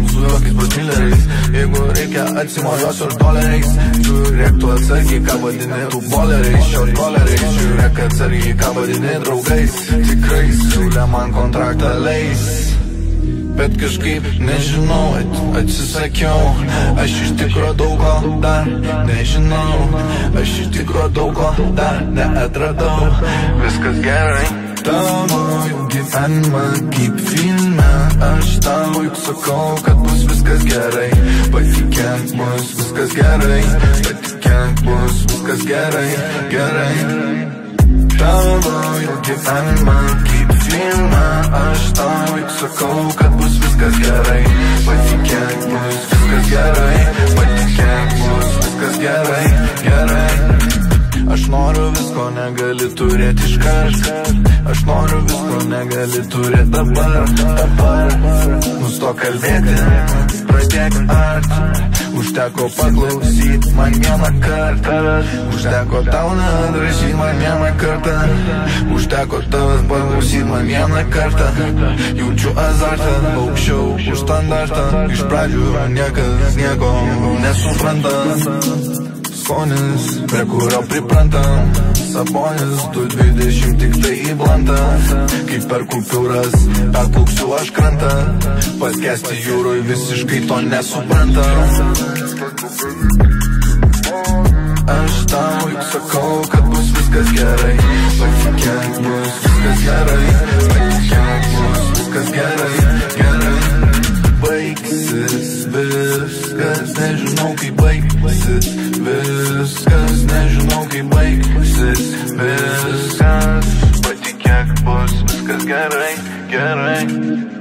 Su jokiais brūžmileriais, jeigu reikia atsimojuosiu ir doleriais. Žiūrėk tu atsargiai, ką vadini tu boleriais, šios doleriais. Žiūrėk atsargiai, ką vadini draugais. Tikrai siūlė man kontraktą leis, bet kažkaip nežinau, atsisakiau. Aš iš tikro daug ko dar nežinau, aš iš tikro daug ko dar neatradau. Viskas gerai tavo gyvenimą kaip filme, aš tau juk sakau, kad bus viskas gerai. Patikėk, bus viskas gerai, patikėk, bus viskas gerai, gerai. Tavo gyvenimą kaip filme, aš tau juk sakau, kad bus viskas gerai. Patikėk, bus viskas gerai, patikėk, bus viskas gerai, gerai. Aš noriu visko, negali turėti iškart. Aš noriu visko, negali turėti dabar. Nustok kalbėti, pradėk art. Užteko paklausyt man vieną kartą, užteko tau nedrašyt man vieną kartą, užteko tavęs paklausyt man vieną kartą. Jaučiu azartą, aukščiau už standartą. Iš pradžių niekas nieko nesupranta. Skonis, prie kurio priprantam, Sabonis 220 tik tai į blantą. Kaip per kupiūras atplauksiu aš krantą, paskesti jūroj visiškai to nesuprantam. Aš tau juk sakau, kad bus viskas gerai. Patikėk, bus viskas gerai, patikėk, bus viskas gerai, gerai. Baigsis viskas, nežinau kaip baigsis viskas, nežinau kaip baigsis viskas. Patikėk, bus viskas gerai, gerai.